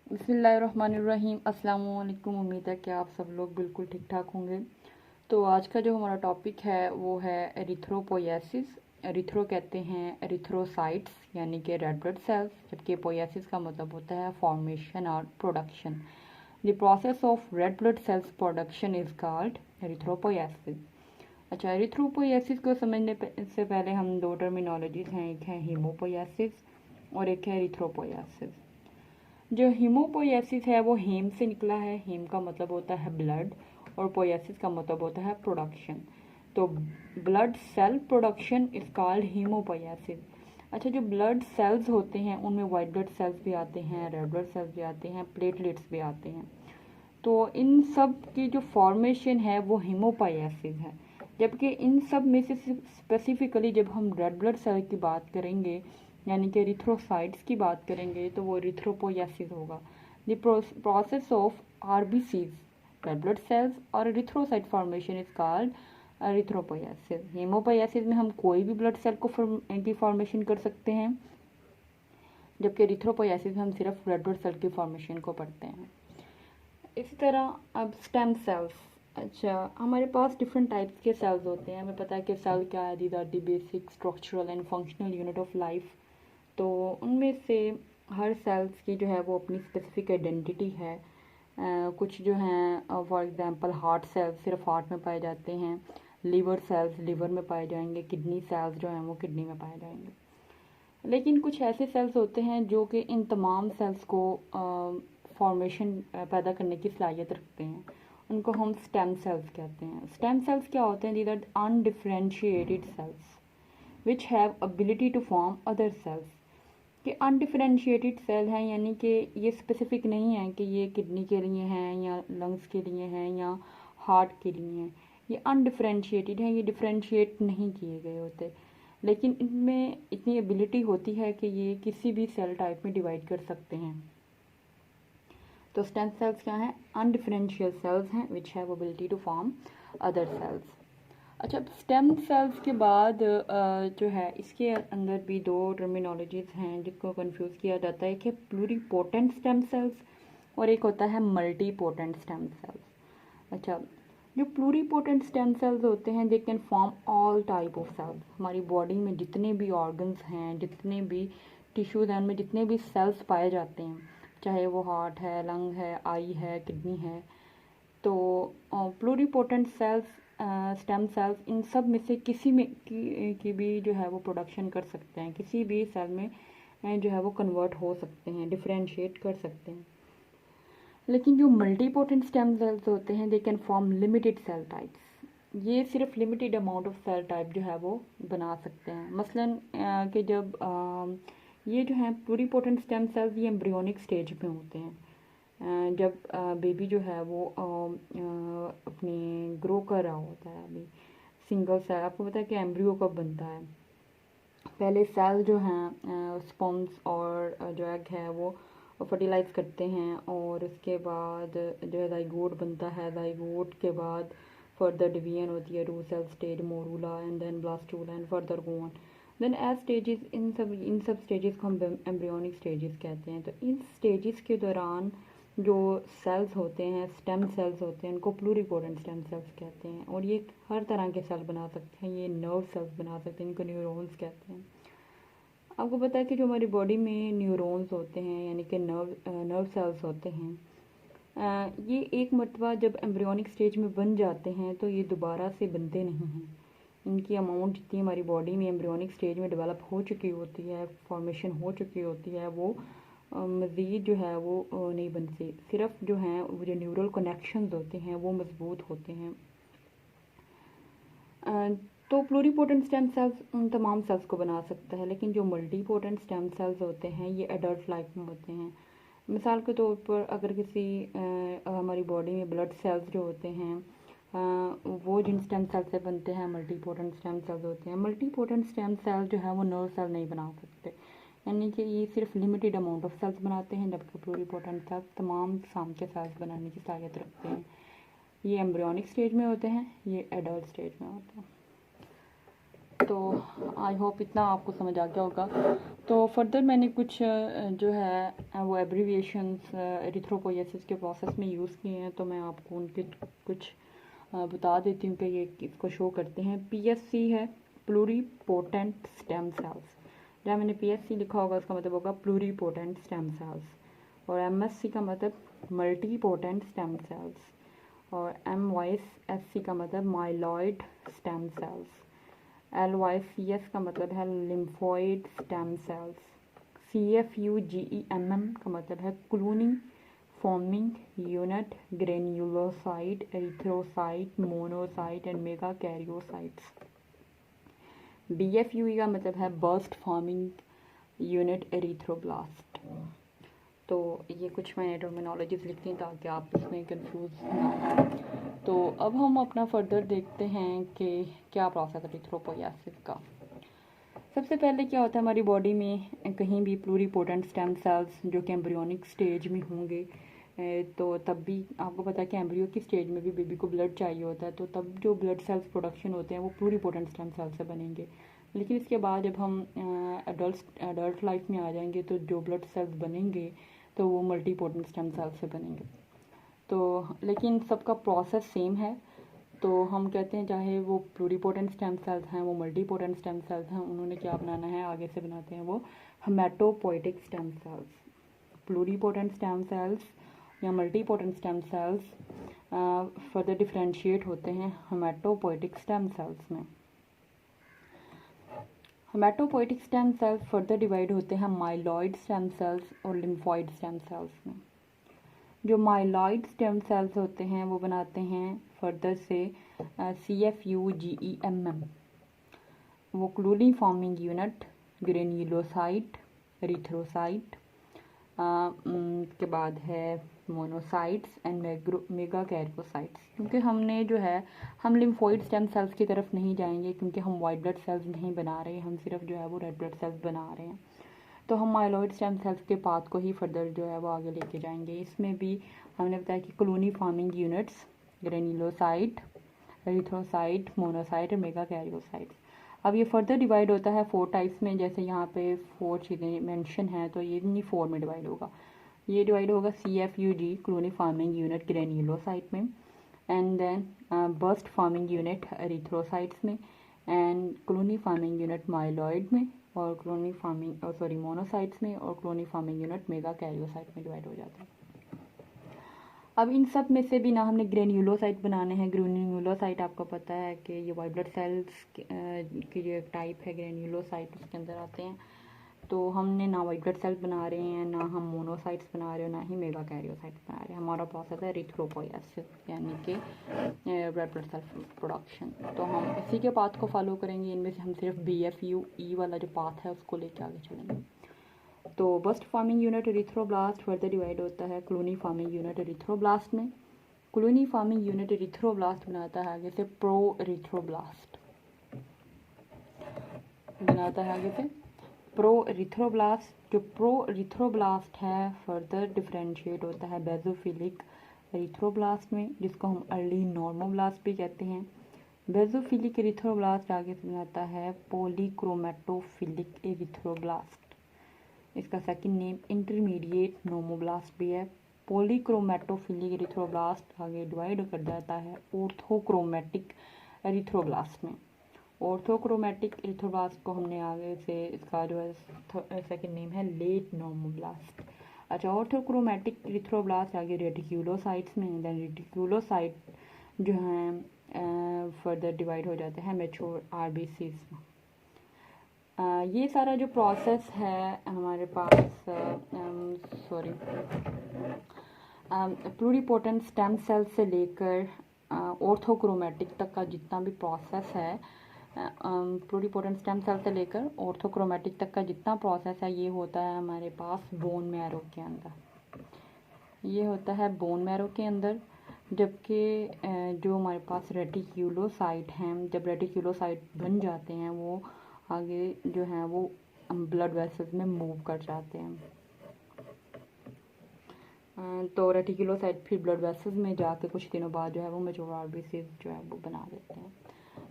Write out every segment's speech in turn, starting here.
बिस्मिल्लाहिर्रहमानिर्रहीम। अस्सलाम वालेकुम। उम्मीद है कि आप सब लोग बिल्कुल ठीक ठाक होंगे। तो आज का जो हमारा टॉपिक है वो है एरिथ्रोपोइएसिस। एरिथ्रो कहते हैं एरिथ्रोसाइट्स यानी कि रेड ब्लड सेल्स, जबकि पोइएसिस का मतलब होता है फॉर्मेशन और production. The process of red blood cells production is called erythropoiesis. अच्छा, एरिथ्रोपोइएसिस को समझने से पहले हम दो टर्मिनोलॉजीज हैं, एक है हीमोपोइएसिस और एक है एरिथ्रोपोइएसिस। जो हीमोपोइएसिस है वो हीम से निकला है। हीम का मतलब होता है ब्लड और पोइएसिस का मतलब होता है प्रोडक्शन। तो blood cell production is called hemopoiesis. अच्छा, जो ब्लड सेल्स होते हैं उनमें वाइट ब्लड सेल्स भी आते हैं, रेड ब्लड सेल्स भी आते हैं, प्लेटलेट्स भी आते हैं। तो इन सब की जो फॉर्मेशन है वो हीमोपोइएसिस है। जबकि इन सब में से स्पेसिफिकली जब हम रेड ब्लड सेल की बात करेंगे यानी कि एरिथ्रोसाइट्स की बात करेंगे तो वो एरिथ्रोपोइएसिस होगा। The process of RBCs, red blood sales और एरिथ्रोसाइट फॉर्मेशन इज कॉल्ड एरिथ्रोपोइएसिस। हीमोपोइएसिस में हम कोई भी ब्लड सेल को की फॉर्मेशन कर सकते हैं, जबकि एरिथ्रोपोइएसिस में हम सिर्फ रेड ब्लड सेल की फॉर्मेशन को पढ़ते हैं। इसी तरह अब स्टेम सेल्स। अच्छा, हमारे पास डिफरेंट टाइप्स के सेल्स होते हैं। हमें पता है कि सेल क्या है, these are the basic structural and functional unit of life. तो उनमें से हर सेल्स की जो है वो अपनी स्पेसिफिक आइडेंटिटी है। कुछ जो हैं फॉर एग्जांपल हार्ट सेल्स सिर्फ हार्ट में पाए जाते हैं, लीवर सेल्स लीवर में पाए जाएंगे, किडनी सेल्स जो हैं वो किडनी में पाए जाएंगे। लेकिन कुछ ऐसे सेल्स होते हैं जो कि इन तमाम सेल्स को फॉर्मेशन पैदा करने की सलाहियत रखते हैं। उनको हम स्टेम सेल्स कहते हैं। स्टेम सेल्स क्या होते हैं? These are undifferentiated cells which have ability to form other cells. कि अनडिफरेंशिएटेड सेल हैं यानी कि ये स्पेसिफिक नहीं है कि ये किडनी के लिए हैं या लंग्स के लिए हैं या हार्ट के लिए हैं। ये अनडिफरेंशिएटेड हैं, ये डिफरेंशिएट नहीं किए गए होते, लेकिन इनमें इतनी एबिलिटी होती है कि ये किसी भी सेल टाइप में डिवाइड कर सकते हैं। तो स्टेम सेल्स क्या हैं? अनडिफरेंशियल सेल्स हैं which have ability to form other cells. अच्छा, स्टेम सेल्स के बाद जो है इसके अंदर भी दो टर्मिनोलॉजीज हैं जिसको कंफ्यूज किया जाता है। एक है प्लूरीपोटेंट स्टेम सेल्स और एक होता है मल्टीपोटेंट स्टेम सेल्स। अच्छा, जो प्लूरीपोटेंट स्टेम सेल्स होते हैं they can form all type of cells. हमारी बॉडी में जितने भी ऑर्गन्स हैं, जितने भी टिश्यूज हैं, उनमें जितने भी सेल्स पाए जाते हैं, चाहे वो हार्ट है, लंग है, आई है, किडनी है, तो प्लूरीपोटेंट सेल्स, स्टेम सेल्स, इन सब में से किसी में की भी जो है वो प्रोडक्शन कर सकते हैं। किसी भी सेल में जो है वो कन्वर्ट हो सकते हैं, डिफरेंशिएट कर सकते हैं। लेकिन जो मल्टीपोटेंट स्टेम सेल्स होते हैं they can form limited cell types. ये सिर्फ limited amount of cell type जो है वो बना सकते हैं। मसलन कि जब ये जो है प्लूरीपोटेंट स्टेम सेल्स ये एम्ब्रियोनिक स्टेज में होते हैं। जब बेबी जो है वो अपनी ग्रो कर रहा होता है, अभी सिंगल सेल, आपको पता है कि एम्ब्रियो कब बनता है? पहले सेल जो हैं स्पर्म्स और जो एग है वो फर्टिलाइज करते हैं और उसके बाद जो है जाइगोट बनता है। जाइगोट के बाद फर्दर डिवीजन होती है, two cell stage, morula and then blastula and further go on. Then age stages, इन सब स्टेजेस को हम एम्ब्रियोनिक स्टेजेस कहते हैं। तो इन स्टेजेस के दौरान जो सेल्स होते हैं, स्टेम सेल्स होते हैं, उनको प्लूरीपोटेंट स्टेम सेल्स कहते हैं। और ये हर तरह के सेल बना सकते हैं, ये नर्व सेल्स बना सकते हैं, इनको न्यूरॉन्स कहते हैं। आपको पता है कि जो हमारी बॉडी में न्यूरॉन्स होते हैं यानी कि नर्व सेल्स होते हैं, ये एक मरतबा जब एम्ब्रियोनिक स्टेज में बन जाते हैं तो ये दोबारा से बनते नहीं हैं। इनकी अमाउंट जितनी हमारी बॉडी में एम्ब्रियोनिक स्टेज में डेवलप हो चुकी होती है, फॉर्मेशन हो चुकी होती है, वो मज़ीद जो है वो नहीं बनती। सिर्फ जो हैं वो जो न्यूरल कनेक्शंस होते हैं वो मज़बूत होते हैं। तो प्लूरीपोटेंट स्टेम सेल्स उन तमाम सेल्स को बना सकता है, लेकिन जो मल्टीपोटेंट स्टेम सेल्स होते हैं ये एडल्ट लाइफ में होते हैं। मिसाल के तौर पर अगर किसी हमारी बॉडी में ब्लड सेल्स जो होते हैं वो जिन स्टेम सेल से बनते हैं मल्टीपोटेंट स्टेम सेल्स होते हैं। मल्टीपोटेंट स्टेम सेल जो है वो नर्व सेल नहीं बना सकते, यानी कि ये सिर्फ लिमिटेड अमाउंट ऑफ सेल्स बनाते हैं, जबकि प्लूरीपोटेंट सेल्स तमाम किस्म के सेल्स बनाने की सलाहियत रखते हैं। ये एम्ब्रियोनिक स्टेज में होते हैं, ये एडल्ट स्टेज में होते हैं। तो आई होप इतना आपको समझ आ गया होगा। तो फर्दर मैंने कुछ जो है वो एब्रीविएशंस एरिथ्रोपोइएसिस के प्रोसेस में यूज़ किए हैं, तो मैं आपको उनके कुछ बता देती हूँ कि ये इसको शो करते हैं। पीएससी है प्लूरीपोटेंट स्टेम सेल्स, जहाँ मैंने पीएससी लिखा होगा उसका मतलब होगा प्लूरीपोटेंट स्टेम सेल्स, और एमएससी का मतलब मल्टीपोटेंट स्टेम सेल्स, और एमवाईएससी का मतलब माइलॉइड स्टेम सेल्स, LYCS का मतलब है लिम्फोइड स्टेम सेल्स, CFUGEMM का मतलब है colony forming unit granulocyte erythrocyte monocyte and megakaryocytes. BFUE का मतलब है बर्स्ट फॉर्मिंग यूनिट एरिथ्रोब्लास्ट। तो ये कुछ मैंने टर्मिनोलॉजीज लिखती हैं ताकि आप इसमें कंफ्यूज ना हो। तो अब हम अपना फर्दर देखते हैं कि क्या प्रोसेस है एरिथ्रोपोइएसिस का। सबसे पहले क्या होता है हमारी बॉडी में, कहीं भी प्लूरीपोटेंट स्टेम सेल्स जो कि एम्ब्रियोनिक स्टेज में होंगे, तो तब भी आपको पता है कि एम्ब्रियो की स्टेज में भी बेबी को ब्लड चाहिए होता है, तो तब जो ब्लड सेल्स प्रोडक्शन होते हैं वो प्लूरीपोटेंट स्टेम सेल से बनेंगे। लेकिन इसके बाद जब हम एडल्ट लाइफ में आ जाएंगे तो जो ब्लड सेल्स बनेंगे तो वो मल्टीपोटेंट स्टेम सेल से बनेंगे। तो लेकिन सबका प्रोसेस सेम है, तो हम कहते हैं चाहे वो प्लूरीपोटेंट स्टेम सेल्स हैं वो मल्टीपोटेंट स्टेम सेल्स हैं, उन्होंने क्या बनाना है आगे से बनाते हैं वो hematopoietic stem cells. Pluripotent stem cells या multipotent stem cells further differentiate होते हैं हेमेटोपोइटिक स्टेम सेल्स में। Hematopoietic stem cells further divide होते हैं माइलॉइड स्टेम सेल्स और लिम्फॉइड स्टेम सेल्स में। जो माइलॉइड स्टेम सेल्स होते हैं वो बनाते हैं फर्दर से CFUGEMM, वो Clooney forming unit granulocyte erythrocyte, के बाद है मोनोसाइट्स एंड मेगा कैरियोसाइट्स। क्योंकि हमने जो है हम लिम्फोइड स्टेम सेल्स की तरफ नहीं जाएंगे क्योंकि हम वाइट ब्लड सेल्स नहीं बना रहे, हम सिर्फ जो है वो रेड ब्लड सेल्स बना रहे हैं, तो हम माइलॉइड स्टेम सेल्स के पाथ को ही फर्दर जो है वो आगे लेके जाएंगे। इसमें भी हमने बताया कि colony forming units granulocyte erythrocyte monocyte और मेगा कैरियोसाइट। अब ये फर्दर डिवाइड होता है 4 टाइप्स में, जैसे यहाँ पे 4 चीज़ें मेंशन हैं तो ये नहीं 4 में डिवाइड होगा। ये डिवाइड होगा CFUG colony forming unit granulocyte में, and then burst forming unit erythrocytes में, and colony forming unit myeloid में, और कॉलोनी फॉर्मिंग मोनोसाइट्स में, और colony forming unit megakaryocyte में डिवाइड हो जाता है। अब इन सब में से भी ना हमने ग्रेन्युलोसाइट बनाने हैं। ग्रेन्युलोसाइट आपको पता है कि ये वाइट ब्लड सेल्स की जो एक टाइप है ग्रेन्युलोसाइट उसके अंदर आते हैं, तो हमने ना वाइट ब्लड सेल्स बना रहे हैं, ना हम मोनोसाइट्स बना रहे हैं, ना ही मेगा कैरियोसाइट्स बना रहे हैं। हमारा प्रोसेस है एरिथ्रोपोइएसिस यानी कि रेड ब्लड सेल प्रोडक्शन। तो हम इसी के पाथ को फॉलो करेंगे, इनमें से हम सिर्फ BFUE वाला जो पाथ है उसको लेके आगे चलेंगे। तो burst forming unit erythroblast further divide होता है क्लूनी फॉर्मिंग यूनिट एरिथ्रोब्लास्ट में। क्लूनी फॉर्मिंग यूनिट एरिथ्रोब्लास्ट बनाता है आगे से प्रो एरिथ्रोब्लास्ट, बनाता है आगे से प्रो एरिथ्रोब्लास्ट। जो प्रो एरिथ्रोब्लास्ट है फर्दर डिफरेंशिएट होता है बेसोफिलिक एरिथ्रोब्लास्ट में, जिसको हम अर्ली नॉर्मोब्लास्ट भी कहते हैं। बेसोफिलिक एरिथ्रोब्लास्ट आगे से बनाता है पॉलीक्रोमेटोफिलिक एरिथ्रोब्लास्ट। इसका सेकंड नेम इंटरमीडिएट नोमोब्लास्ट भी है। पॉलीक्रोमेटोफिलिक एरिथ्रोब्लास्ट आगे डिवाइड कर जाता है ऑर्थोक्रोमेटिक एरिथ्रोब्लास्ट में। ऑर्थोक्रोमेटिक एरिथ्रोब्लास्ट को हमने आगे से इसका जो है सेकंड नेम है लेट नोमोब्लास्ट। अच्छा, ऑर्थोक्रोमेटिक एरिथ्रोब्लास्ट आगे रेटिक्यूलोसाइट्स में, देन रेटिक्यूलोसाइट जो हैं फर्दर डिवाइड हो जाते हैं मैच्योर RBCs में। ये सारा जो प्रोसेस है हमारे पास प्लूरीपोटेंट स्टेम सेल से लेकर ऑर्थोक्रोमेटिक तक का जितना भी प्रोसेस है, प्लूरीपोटेंट स्टेम सेल से लेकर ऑर्थोक्रोमेटिक तक का जितना प्रोसेस है ये होता है हमारे पास बोन मैरो के अंदर। ये होता है बोन मैरो के अंदर, जबकि जो हमारे पास रेटिक्यूलोसाइट हैं, जब रेटिक्यूलोसाइट बन जाते हैं वो आगे जो हैं वो ब्लड वेसल्स में मूव कर जाते हैं। तो रेटिक्यूलोसाइट फिर ब्लड वेसल्स में जाके कुछ दिनों बाद जो है वो मैच्योर RBCs जो है वो बना देते हैं।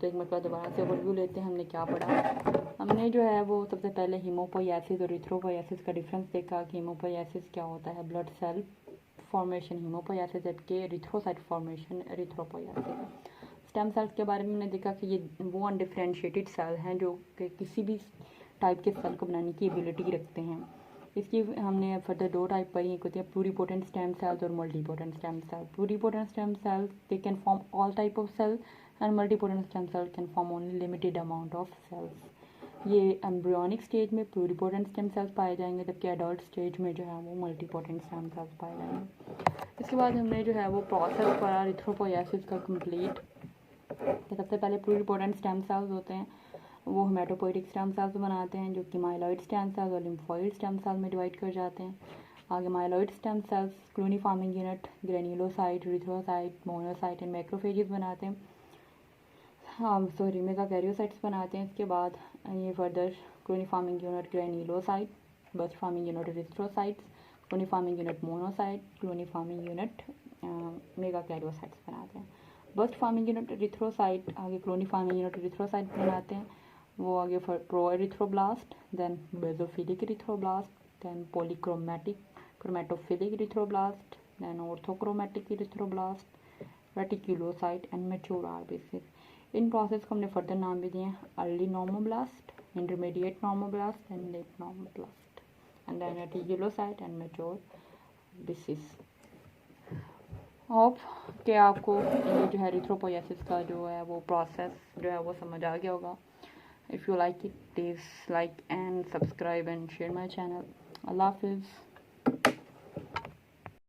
तो एक मरतबा दोबारा से ओवरव्यू लेते हैं हमने क्या पढ़ा। हमने जो है वो सबसे पहले हीमोपोइएसिस और इरिथ्रोपोइएसिस का डिफरेंस देखा कि हीमोपोइएसिस क्या होता है, ब्लड सेल फॉर्मेशन हीमोपोइएसिस, जबकि एरिथ्रोसाइट फॉर्मेशन एरिथ्रोपोइएसिस। स्टेम सेल्स के बारे में हमने देखा कि ये वो अनडिफरेंशिएटेड सेल हैं जो कि किसी भी टाइप के सेल को बनाने की एबिलिटी रखते हैं। इसकी हमने फर्दर दो टाइप पढ़ी, एक होती है प्लूरिपोटेंट स्टेम सेल्स और multipotent stem cell. Pluripotent stem cells they can form all type of cell and multipotent stem cell can form only limited amount of cells. ये एम्ब्रियोनिक स्टेज में pluripotent stem cells पाए जाएंगे, जबकि adult stage में जो है वो multipotent stem cells पाए जाएंगे। इसके बाद हमने जो है वो प्रोसेस पढ़ा इरिथ्रोपोइएसिस का कंप्लीट। तो सबसे पहले प्लूरिपोटेंट स्टेम सेल्स होते हैं, वो हेमेटोपोइटिक स्टेम सेल्स बनाते हैं जो कि माइलॉइड स्टेम सेल्स और लिम्फोइड स्टेम सेल में डिवाइड कर जाते हैं। आगे myeloid stem cells colony forming unit, granulocyte, erythrocyte, monocyte and macrophages बनाते हैं, मेगाकैरियोसाइट्स बनाते हैं। इसके बाद ये further colony forming unit granulocyte, burst forming unit erythrocytes, colony forming unit monocyte, colony forming unit megakaryocytes बनाते हैं। बस्ट फार्मिंग यूनिट इरिथ्रोसाइट, आगे क्लोनी फार्मिंग यूनिट इरिथ्रोसाइट बनाते हैं, वो आगे pro erythroblast, then basophilic erythroblast, then polychromatic chromatophilic erythroblast, then orthochromatic erythroblast, reticulocyte and mature RBC. इन process को हमने फर्दर नाम भी दिए हैं early normoblast, intermediate normoblast and late normoblast, and then reticulocyte and mature RBCs. Hope कि आपको ये जो है एरिथ्रोपोइएसिस का जो है वो प्रोसेस जो है वो समझ आ गया होगा। If you like it, please like and subscribe and share my channel. Allah Hafiz.